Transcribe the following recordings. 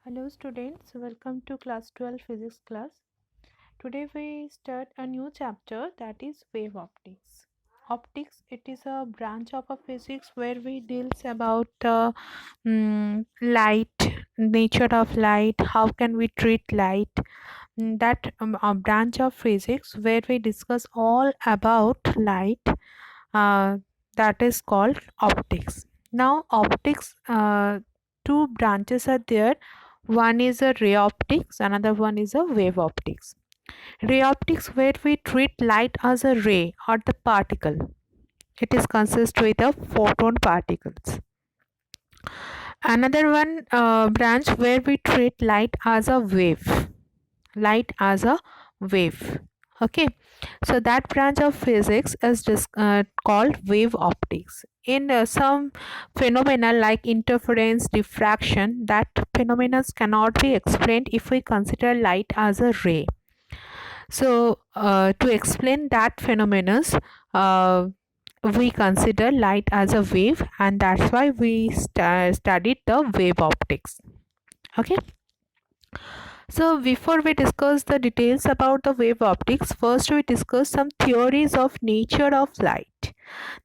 Hello students, welcome to class 12 physics class. Today we start a new chapter that is wave optics. Optics, it is a branch of a physics where we deals about light, nature of light, how can we treat light. That a branch of physics where we discuss all about light, uh, that is called optics. Now optics, two branches are there. One is a ray optics, another one is a wave optics. Ray optics where we treat light as a ray or the particle. It is consist with a photon particles. Another one branch where we treat light as a wave. Light as a wave. Okay, so that branch of physics is called wave optics. In some phenomena like interference, diffraction, that phenomena cannot be explained if we consider light as a ray. So to explain that phenomena, uh, we consider light as a wave, and that's why we studied the wave optics. Okay. So before we discuss the details about the wave optics, first we discuss some theories of nature of light.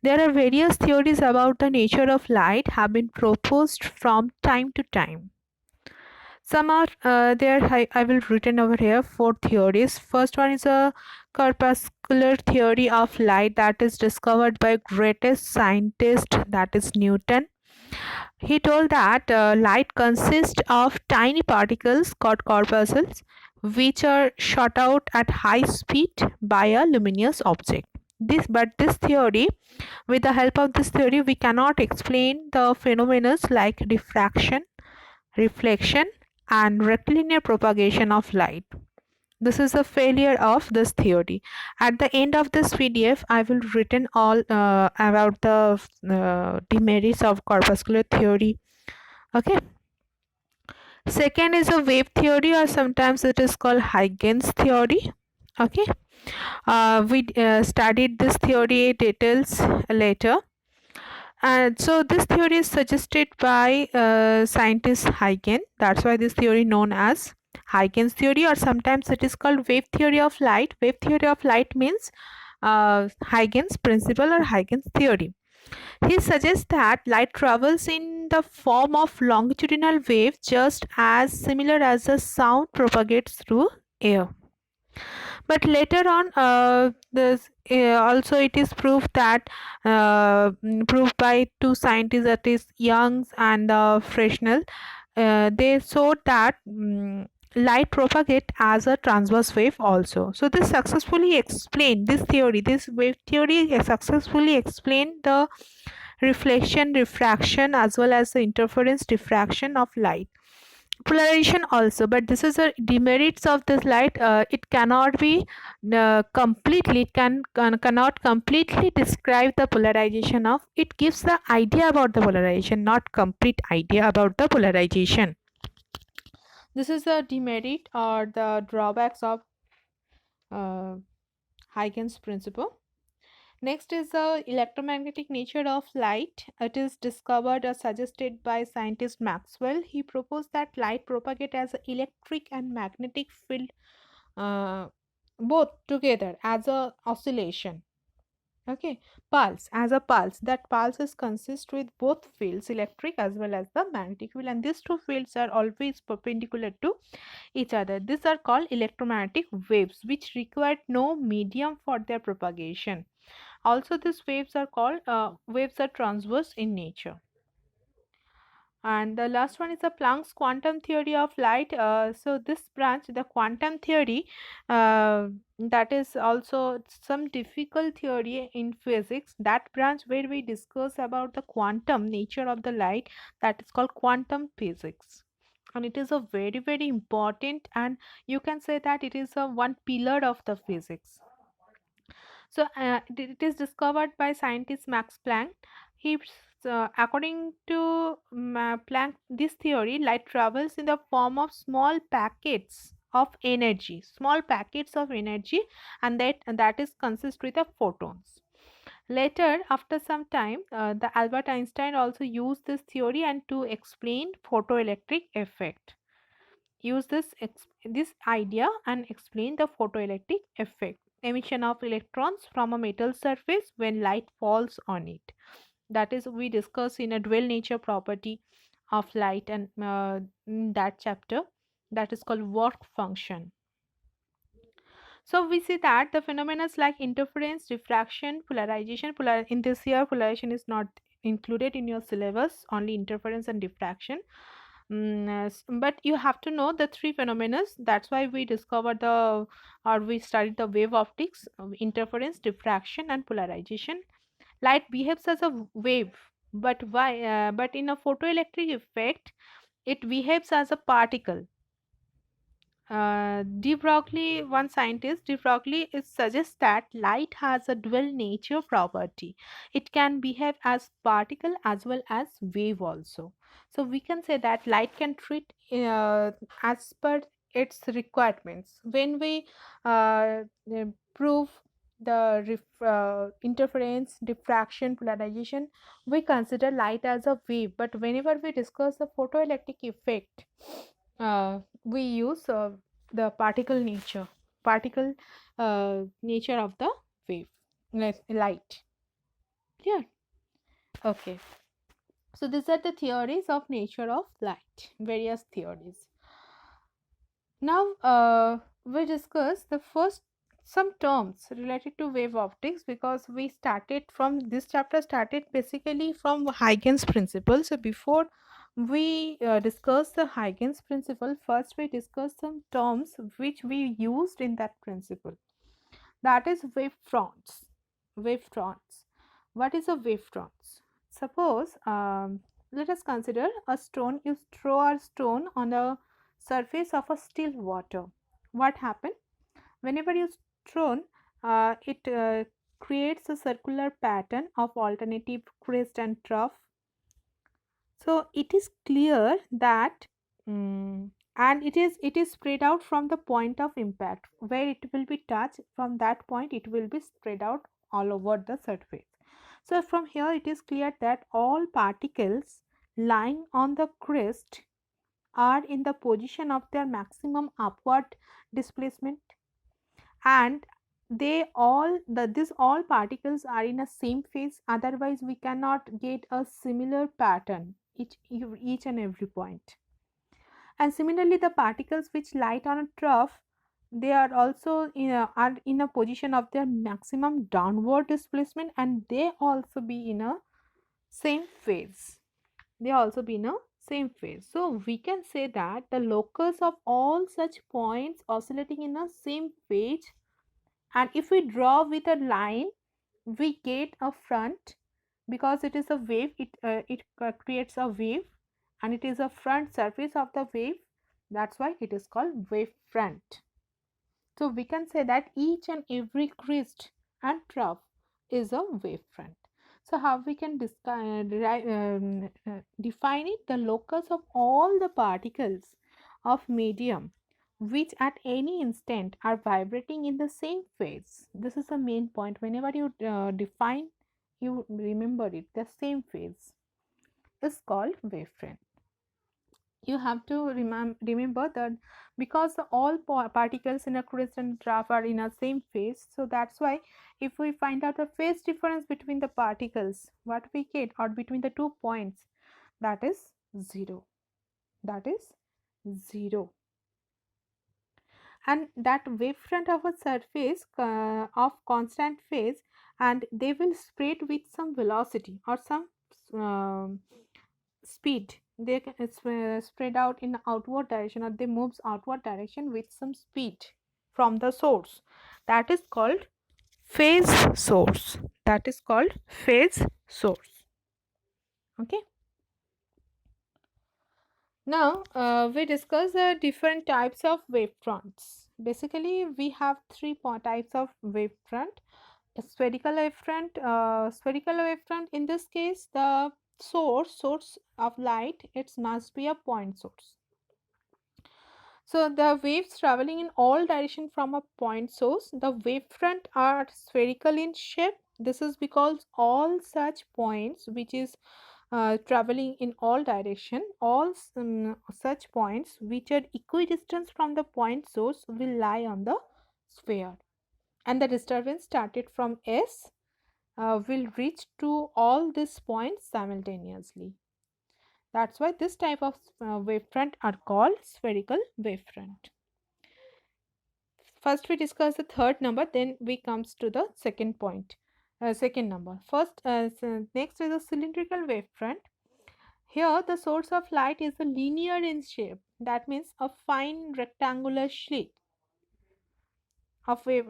There are various theories about the nature of light have been proposed from time to time. Some are there. I will written over here four theories. First one is a corpuscular theory of light that is discovered by greatest scientist, that is Newton. He told that light consists of tiny particles called corpuscles, which are shot out at high speed by a luminous object. This theory, with the help of this theory, we cannot explain the phenomena like diffraction, reflection, and rectilinear propagation of light. This is a failure of this theory. At the end of this PDF, I will written all about the demerits of corpuscular theory. Okay. Second is a wave theory, or sometimes it is called Huygens theory. Okay. We studied this theory details later. And so this theory is suggested by scientist Huygens. That's why this theory known as Huygens theory, or sometimes it is called wave theory of light. Wave theory of light means Huygens principle or Huygens theory. He suggests that light travels in the form of longitudinal wave just as similar as the sound propagates through air. But later on, this also it is proved that proved by two scientists, that is Youngs and Fresnel. They showed that light propagate as a transverse wave also. So this successfully explained this wave theory successfully explained the reflection, refraction, as well as the interference, diffraction of light. Polarization also, but this is a demerits of this light. It cannot be completely, cannot completely describe the polarization of it. Gives the idea about the polarization, not complete idea about the polarization. This is the demerit or the drawbacks of uh, Huygens principle. Next is the electromagnetic nature of light. It is discovered or suggested by scientist Maxwell. He proposed that light propagate as an electric and magnetic field, uh, both together as a oscillation. Okay, pulse as a pulse. That pulses consist with both fields, electric as well as the magnetic field, and these two fields are always perpendicular to each other. These are called electromagnetic waves, which require no medium for their propagation. Also, these waves are called waves are transverse in nature. And the last one is the Planck's quantum theory of light. So this branch, the quantum theory, that is also some difficult theory in physics. That branch where we discuss about the quantum nature of the light, that is called quantum physics. And it is a very important, and you can say that it is a one pillar of the physics. So it is discovered by scientist Max Planck. He, according to Planck, this theory, light travels in the form of small packets of energy, and that is consist with the photons. Later, after some time, the Albert Einstein also used this theory and to explain photoelectric effect. use this idea and explain the photoelectric effect, emission of electrons from a metal surface when light falls on it. That is, we discuss in a dual nature property of light, and in that chapter, that is called work function. So we see that the phenomena like interference, diffraction, polarization. In this year, polarization is not included in your syllabus, only interference and diffraction. But you have to know the three phenomena. That's why we discovered we studied the wave optics, interference, diffraction, and polarization. Light behaves as a wave, but why? But in a photoelectric effect, it behaves as a particle. De Broglie, one scientist, De Broglie, it suggests that light has a dual nature property. It can behave as particle as well as wave also. So we can say that light can treat as per its requirements. When we prove the interference, diffraction, polarization, we consider light as a wave. But whenever we discuss the photoelectric effect, we use the particle nature of the wave, light. Clear? Okay. So these are the theories of nature of light, various theories. Now we discuss the first some terms related to wave optics, because we started from this chapter started basically from Huygens principle. So before we discuss the Huygens principle, first we discuss some terms which we used in that principle. That is wavefronts. Wavefronts. What is a wavefront? Suppose let us consider a stone. You throw a stone on the surface of a still water. What happens? Whenever you thrown, it creates a circular pattern of alternative crest and trough. So it is clear that, and it is spread out from the point of impact where it will be touched. From that point, it will be spread out all over the surface. So from here, it is clear that all particles lying on the crest are in the position of their maximum upward displacement, and these all particles are in a same phase, otherwise we cannot get a similar pattern each and every point. And similarly, the particles which light on a trough, they are also are in a position of their maximum downward displacement, and they also be in a same phase. So we can say that the locus of all such points oscillating in a same phase, and if we draw with a line, we get a front. Because it is a wave, it creates a wave, and it is a front surface of the wave. That's why it is called wave front. So we can say that each and every crest and trough is a wave front. So how we can define it? The locus of all the particles of medium which at any instant are vibrating in the same phase. This is the main point. Whenever you define, you remember it, the same phase is called wavefront. You have to remember that, because all particles in a crest and trough are in a same phase. So that's why if we find out the phase difference between the particles, what we get, or between the 2 points, that is 0. That is 0. And that wavefront of a surface of constant phase, and they will spread with some velocity or some speed. They can spread out in outward direction, or they moves outward direction with some speed from the source. That is called phase source. That is called phase source. Okay. Now we discuss the different types of wavefronts. Basically, we have three types of wavefront. A spherical wavefront. Spherical wavefront. In this case, the source of light, it must be a point source. So the waves traveling in all direction from a point source, the wavefront are spherical in shape. This is because all such points which is traveling in all direction. All such points which are equidistant from the point source will lie on the sphere, and the disturbance started from S will reach to all these points simultaneously. That's why this type of wavefront are called spherical wavefront. First we discuss the third number, then we comes to the second point, second number. First, next is a cylindrical wavefront. Here the source of light is a linear in shape. That means a fine rectangular slit of the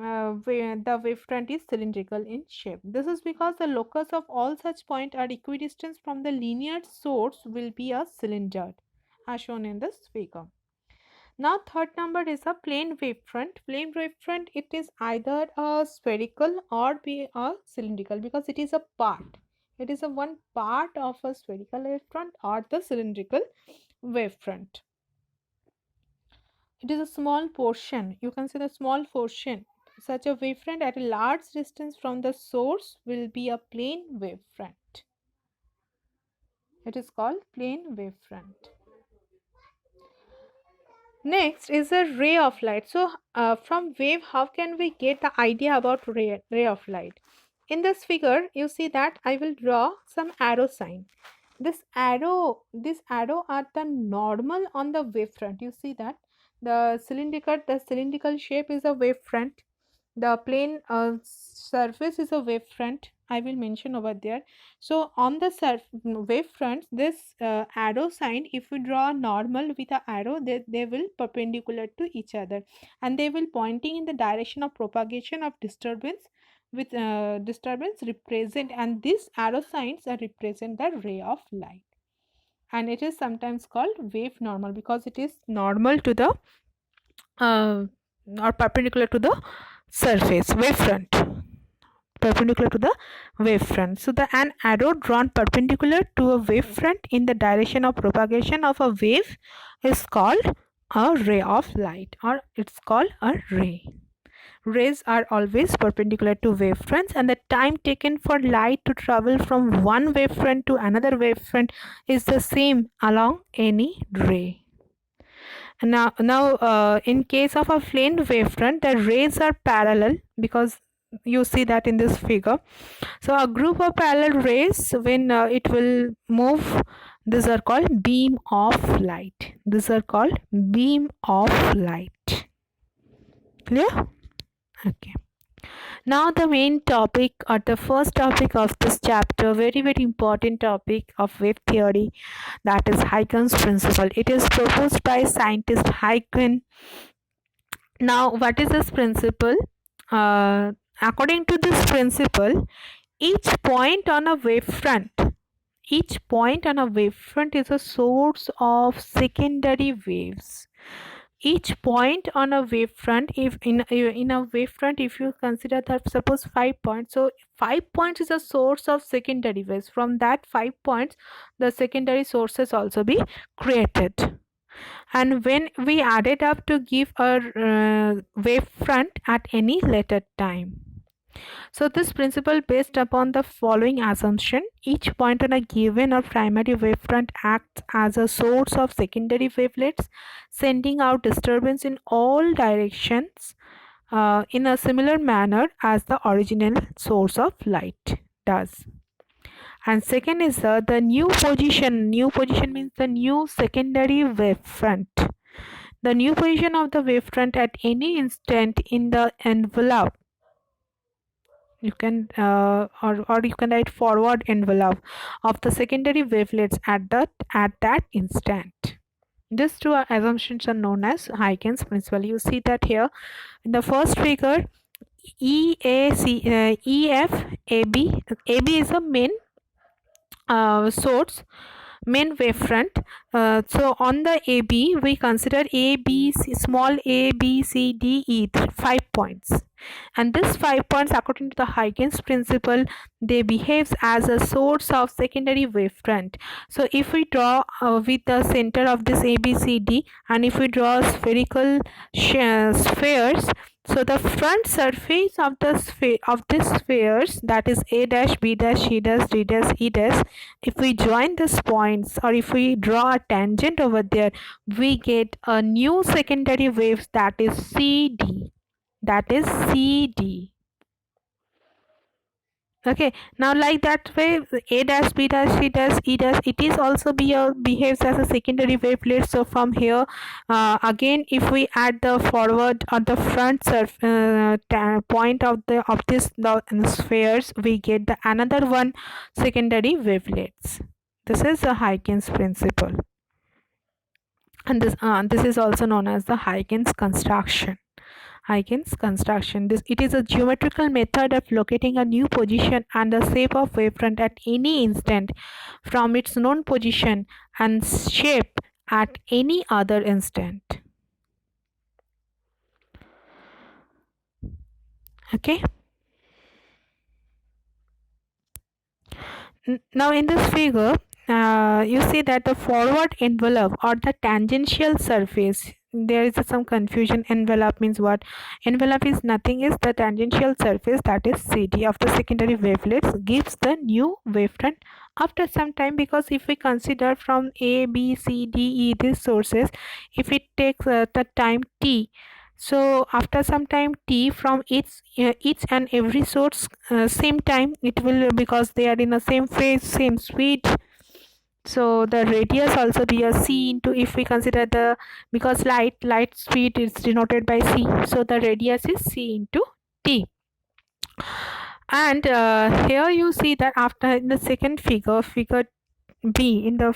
wavefront is cylindrical in shape. This is because the locus of all such points are equidistant from the linear source will be a cylinder, as shown in this figure. Now third number is a plane wavefront. Plane wavefront, it is either a spherical or be a cylindrical because it is a part. It is a one part of a spherical wavefront or the cylindrical wavefront. It is a small portion. You can see the small portion. Such a wavefront at a large distance from the source will be a plane wavefront. It is called plane wavefront. Next is a ray of light. So from wave, how can we get the idea about ray of light? In this figure, you see that I will draw some arrow sign. This arrow are the normal on the wavefront. You see that the cylindrical shape is a wavefront. The plane surface is a wavefront. I will mention over there. So on the wavefront, this arrow sign, if we draw a normal with a arrow, they will perpendicular to each other, and they will pointing in the direction of propagation of disturbance, with disturbance represent, and these arrow signs are represent the ray of light, and it is sometimes called wave normal because it is normal to the or perpendicular to the surface wavefront, perpendicular to the wavefront. So an arrow drawn perpendicular to a wavefront in the direction of propagation of a wave is called a ray of light, or it's called a ray. Rays are always perpendicular to wavefronts, and the time taken for light to travel from one wavefront to another wavefront is the same along any ray. Now, in case of a plane wavefront, the rays are parallel because you see that in this figure. So a group of parallel rays, when it will move, these are called beam of light. These are called beam of light. Clear? Okay. Now the main topic, or the first topic of this chapter, very important topic of wave theory, that is Huygens principle. It is proposed by scientist Huygens. Now what is this principle? According to this principle, each point on a wavefront is a source of secondary waves. Each point on a wavefront, if in a wavefront, if you consider that suppose 5 points, so 5 points is a source of secondary waves. From that 5 points, the secondary sources also be created, and when we add it up to give a wavefront at any later time. So this principle based upon the following assumption: each point on a given or primary wavefront acts as a source of secondary wavelets, sending out disturbance in all directions in a similar manner as the original source of light does. And second is the new position. New position means the new secondary wavefront. The new position of the wavefront at any instant in the envelope, you can or you can write forward envelope of the secondary wavelets at that instant. These two assumptions are known as Huygens principle. You see that here in the first figure, EF, AB is a main source, main wavefront. So on the AB, we consider A, B, C, small a, B, C, D, E, 5 points. And this 5 points, according to the Huygens principle, they behaves as a source of secondary wavefront. So if we draw with the center of this A, B, C, D, and if we draw spherical spheres, So the front surface of the sphere of this spheres, that is A dash, B dash, C dash, D dash, E dash, if we join these points or if we draw a tangent over there, we get a new secondary wave, that is CD. That is CD. Okay, now like that way, A dash, B dash, C dash, E dash, it is also behaves as a secondary wavelet. So from here, again, if we add the forward or the front point of the spheres, we get the another one secondary wavelets. This is the Huygens principle, and this is also known as the Huygens construction. Huygens construction. It is a geometrical method of locating a new position and the shape of wavefront at any instant from its known position and shape at any other instant. Okay. Now in this figure, you see that the forward envelope or the tangential surface, there is some confusion. Envelope means what? Envelope is nothing, is the tangential surface, that is CD, of the secondary wavelets gives the new wavefront after some time, because if we consider from A, B, C, D, E these sources, if it takes the time t, so after some time t from each and every source, same time it will, because they are in the same phase, same speed, so the radius also be a c into, if we consider the, because light speed is denoted by c, so the radius is c into t. And here you see that after, in the second figure B, in the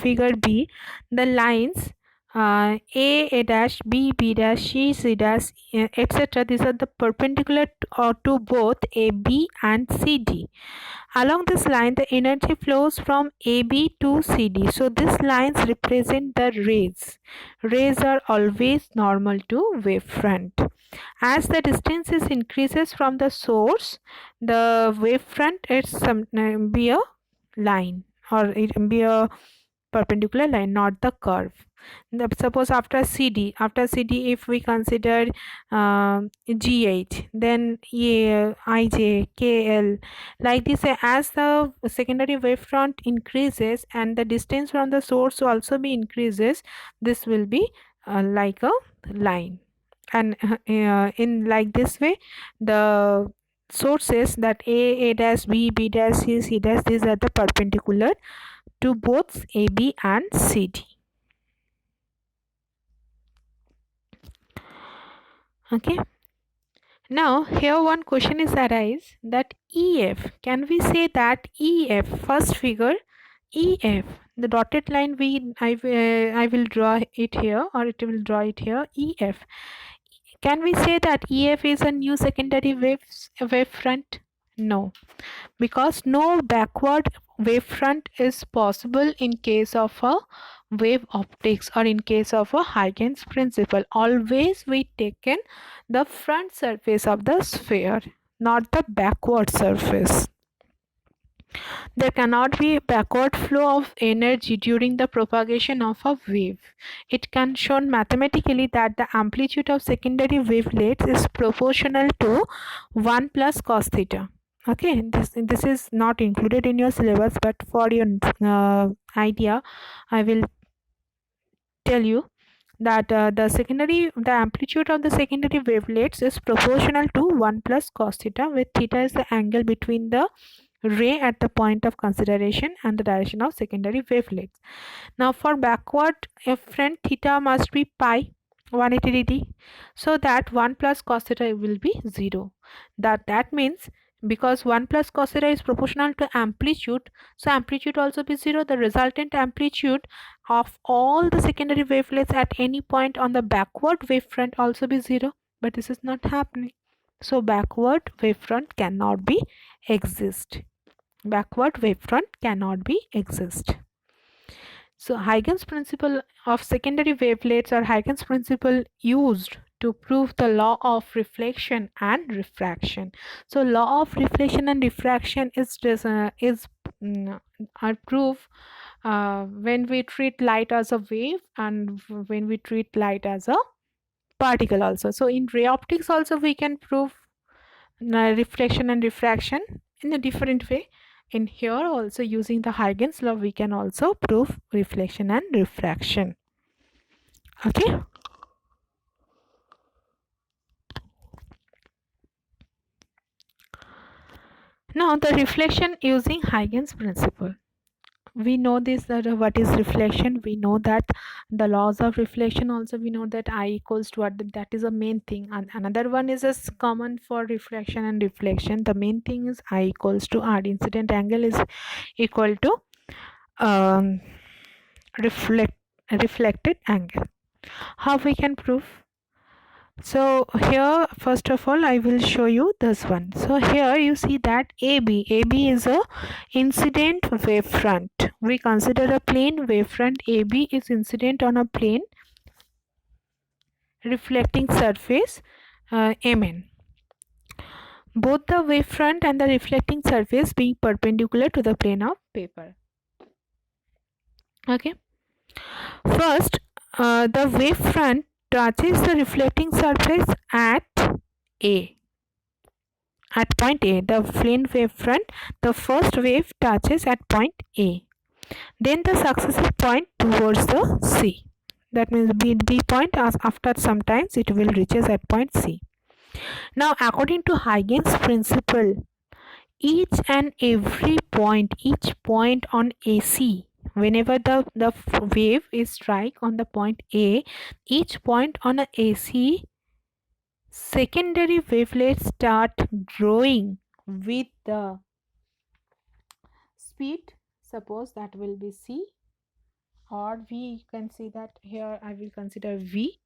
figure B, the lines A dash, B dash, C dash, etc. These are the perpendicular to both AB and CD. Along this line, the energy flows from AB to CD. So these lines represent the rays. Rays are always normal to wavefront. As the distance is increases from the source, the wavefront is be a line, or it can be a perpendicular line, not the curve. Suppose after CD, if we consider GH, then IJ, KL, like this, as the secondary wavefront increases and the distance from the source also be increases, this will be like a line. And in like this way, the sources, that A dash, B dash, C dash, these are the perpendicular to both AB and CD. Okay. Now here one question is arise, that EF, can we say that EF, first figure EF, the dotted line, I will draw it here, or it will draw it here, EF, can we say that EF is a new secondary wavefront? No, because no backward wavefront is possible in case of a wave optics, or in case of a Huygens principle. Always we taken the front surface of the sphere, not the backward surface. There cannot be a backward flow of energy during the propagation of a wave. It can shown mathematically that the amplitude of secondary wavelets is proportional to 1 plus cos theta. Okay, this is not included in your syllabus, but for your idea, I will tell you that the amplitude of the secondary wavelets is proportional to 1 plus cos theta, where theta is the angle between the ray at the point of consideration and the direction of secondary wavelets. Now for backward front, theta must be pi 180 degree, so that 1 plus cos theta will be 0. That means, because 1 plus cos theta is proportional to amplitude, so amplitude also be 0. The resultant amplitude of all the secondary wavelets at any point on the backward wavefront also be 0, but this is not happening. So backward wavefront cannot be exist. Backward wavefront cannot be exist. So Huygens principle of secondary wavelets, or Huygens principle used to prove the law of reflection and refraction. So law of reflection and refraction is proof when we treat light as a wave and when we treat light as a particle also. So in ray optics also we can prove reflection and refraction in a different way. In here also, using the Huygens law, we can also prove reflection and refraction. Okay. Now the reflection using Huygens principle. We know this, that what is reflection. We know that the laws of reflection also, we know that I equals to what, that is a main thing. And another one is as common for refraction and reflection. The main thing is I equals to R. Incident angle is equal to um, reflected angle. How we can prove? So here first of all I will show you this one. So here you see that AB is a incident wavefront. We consider a plane wavefront. AB is incident on a plane reflecting surface MN. Both the wavefront and the reflecting surface being perpendicular to the plane of paper. Okay. First, the wavefront touches the reflecting surface at A. At point A, the plane wavefront, the first wave touches at point A. Then the successive point towards the C. That means B point, as after some times it will reaches at point C. Now according to Huygens principle, each and every point, each point on AC, whenever the wave is strike on the point A, each point on a AC, secondary wavelets start growing with the speed. Suppose that will be C or V. You can see that here I will consider V.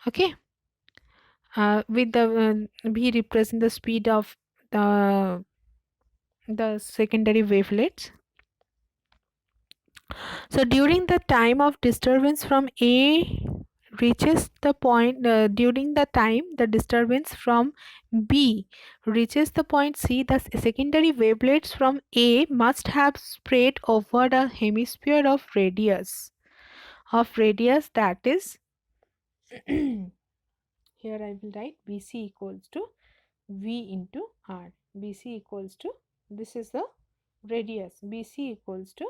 Okay. With the V represent the speed of the secondary wavelets. So during the time of disturbance from A reaches the point, during the time the disturbance from B reaches the point C, the secondary wavelets from A must have spread over a hemisphere of radius that is here I will write BC equals to V into R. BC equals to, this is the radius, BC equals to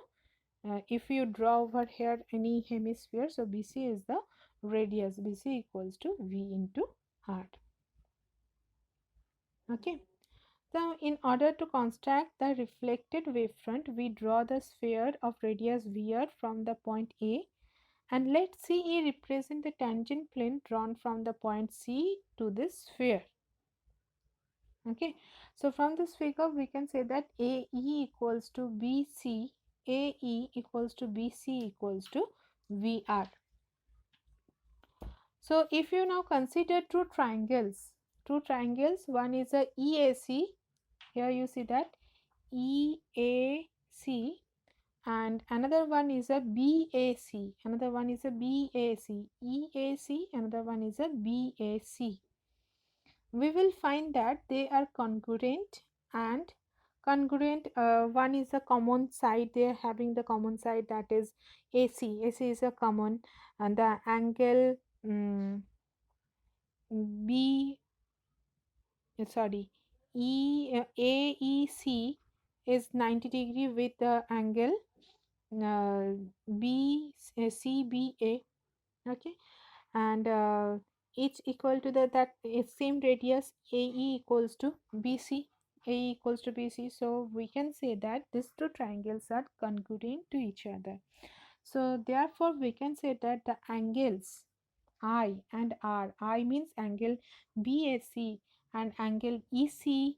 if you draw over here any hemisphere, so BC is the radius, BC equals to V into R. Okay. So in order to construct the reflected wavefront, we draw the sphere of radius VR from the point A, and let CE represent the tangent plane drawn from the point C to this sphere. Okay. So from this figure we can say that AE equals to BC, AE equals to BC equals to VR. So if you now consider two triangles, one is a EAC, here you see that EAC, and another one is a BAC, another one is a BAC, EAC, another one is a BAC. We will find that they are congruent, and one is a common side, they are having the common side, that is AC. AC is a common, and the angle AEC is 90 degree with the angle CBA. Okay, and each equal to that same radius. AE equals to BC, AE equals to BC. So we can say that these two triangles are congruent to each other. So therefore we can say that the angles I and R, I means angle BAC and angle ECA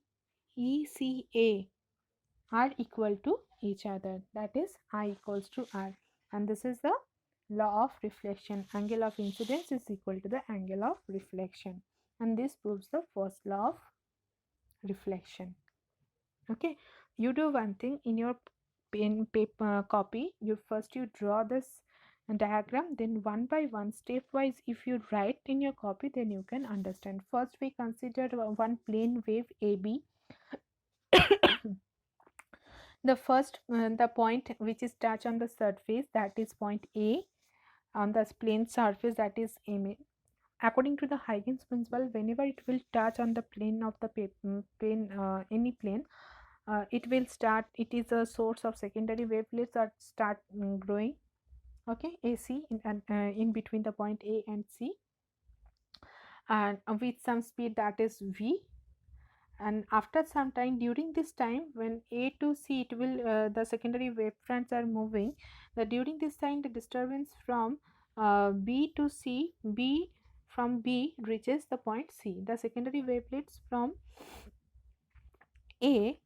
are equal to each other, that is I equals to R, and this is the law of reflection. Angle of incidence is equal to the angle of reflection, and this proves the first law of reflection. Okay, you do one thing in your pen paper copy, you draw this diagram, then one by one, stepwise, if you write in your copy, then you can understand. First we consider one plane wave AB. The first the point which is touch on the surface, that is point A on the plane surface, that is MA. According to the Huygens principle, whenever it will touch on the plane of the plane, any plane, it will start. It is a source of secondary wavelets that start growing. Okay, AC in between the point A and C, and with some speed that is v. And after some time, during this time, when A to C, it will the secondary wave fronts are moving. During this time, the disturbance from B to C, B from B reaches the point C. The secondary wavelets from A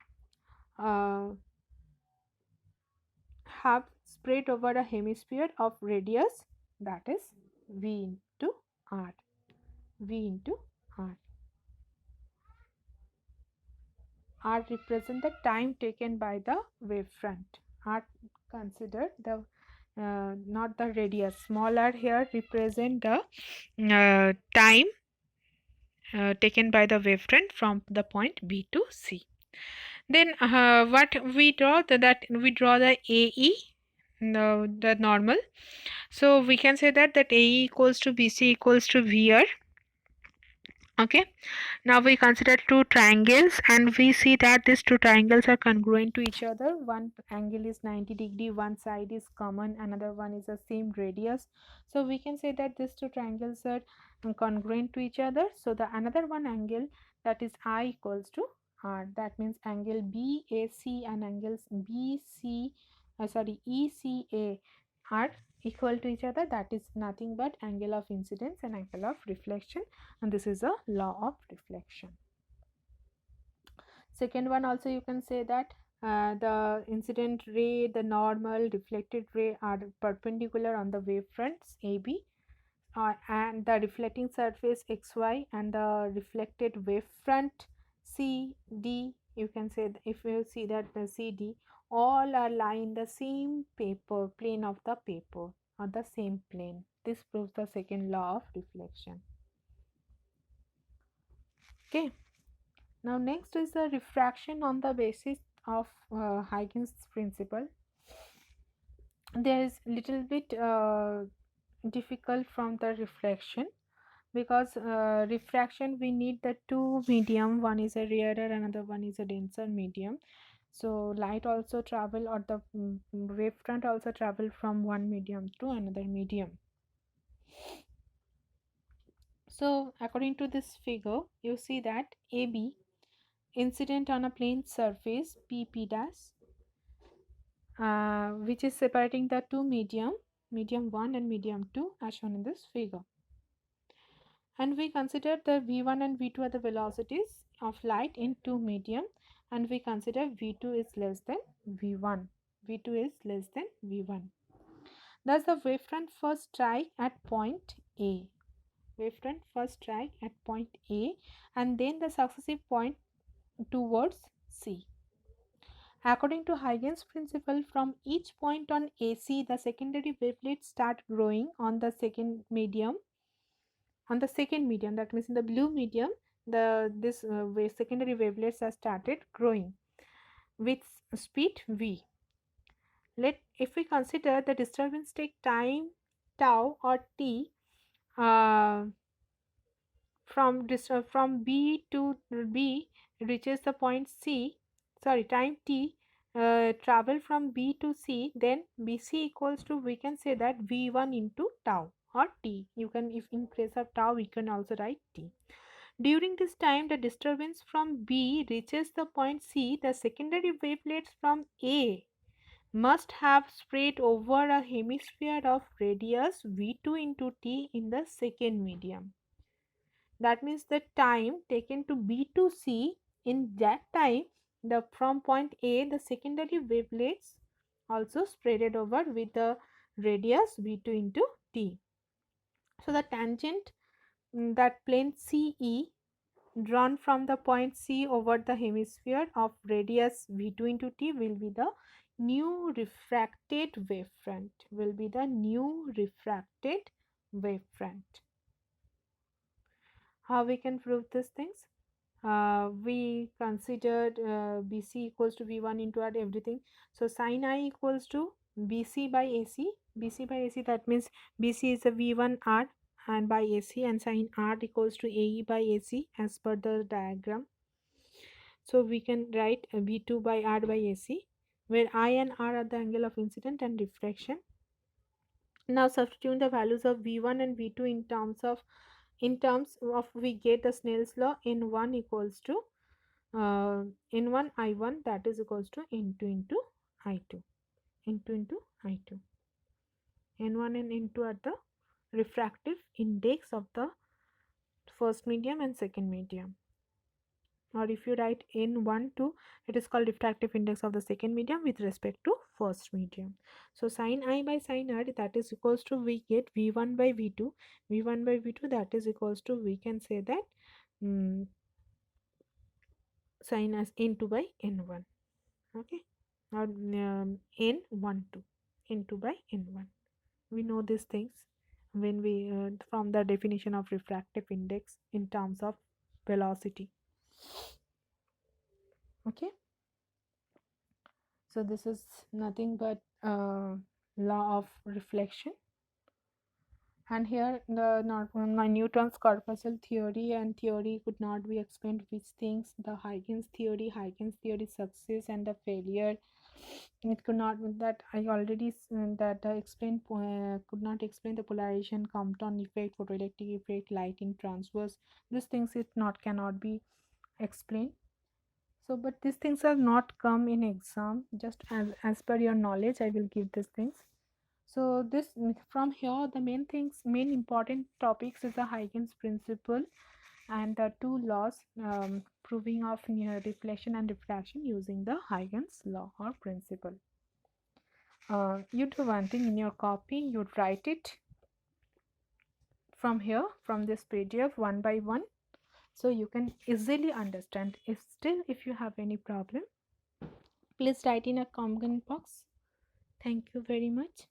have spread over a hemisphere of radius, that is V into R. V into R. R represent the time taken by the wavefront. R considered the not the radius. Small r here represent the time taken by the wavefront from the point B to C. Then what we draw, that we draw the AE, the normal. So we can say that AE equals to BC equals to VR. Okay, now we consider two triangles and we see that these two triangles are congruent to each other. One angle is 90°, one side is common, another one is the same radius. So we can say that these two triangles are congruent to each other. So the another one angle, that is I equals to R. That means angle BAC and angles ECA are equal to each other. That is nothing but angle of incidence and angle of reflection, and this is a law of reflection. Second one also, you can say that the incident ray, the normal, reflected ray are perpendicular on the wavefronts AB, and the reflecting surface XY and the reflected wavefront CD, you can say if you see that the CD, all are lying in the same plane of the paper, or the same plane. This proves the second law of reflection. Okay, now next is the refraction on the basis of Huygens principle. There is little bit difficult from the reflection, because refraction we need the two medium, one is a rarer, another one is a denser medium. So light also travel, or the wavefront also travel from one medium to another medium. So according to this figure, you see that AB incident on a plane surface PP dash, which is separating the two medium 1 and medium 2 as shown in this figure. And we consider the V1 and V2 are the velocities of light in two medium, and we consider V2 is less than V1. V2 is less than V1. Thus the wavefront first strike at point A. Wavefront first strike at point A, and then the successive point towards C. According to Huygens principle, from each point on AC, the secondary wavelets start growing on the second medium. That means in the blue medium, this secondary wavelets are started growing with speed v. If we consider the disturbance take time tau or t from B to B reaches the point C, time t travel from B to C, then BC equals to, we can say that V1 into tau or t. You can, if in place of tau, we can also write t. During this time, the disturbance from B reaches the point C. The secondary wavelets from A must have spread over a hemisphere of radius V2 into t in the second medium. That means the time taken to B to C, in that time, from point A, the secondary wavelets also spreaded over with the radius V2 into t. So the tangent, that plane CE drawn from the point C over the hemisphere of radius V2 into t will be the new refracted wavefront. How we can prove these things? We considered BC equals to V1 into R, everything. So sin I equals to BC by AC. BC by AC, that means BC is a V1 R and by AC, and sine r equals to AE by AC as per the diagram. So we can write V2 by R by AC, where I and R are the angle of incident and reflection. Now substituting the values of V1 and V2 in terms of we get the Snell's law. N1 equals to N1 I1, that is equals to N2 into I2. N2 into I2. N1 and N2 are the refractive index of the first medium and second medium. Or if you write N1 2, it is called refractive index of the second medium with respect to first medium. So sin I by sin R, that is equals to, we get V1 by V2. V1 by V2, that is equals to, we can say that sin as N2 by N1. Okay, or N1 2, N2 by N1. We know these things when we from the definition of refractive index in terms of velocity. Okay, so this is nothing but law of reflection, and here the Newton's corpuscle theory and theory could not be explained, which things the Huygens theory success and the failure, it could not, that I already that I explained, could not explain the polarization, Compton effect, photoelectric effect, light in transverse. These things it not cannot be explained. So but these things are not come in exam, just as per your knowledge I will give these things. So this, from here the main important topics is the Huygens principle and the two laws proving of reflection and refraction using the Huygens law or principle. You do one thing in your copy, you write it from here, from this PDF, one by one, so you can easily understand. If you have any problem, please write in a comment box. Thank you very much.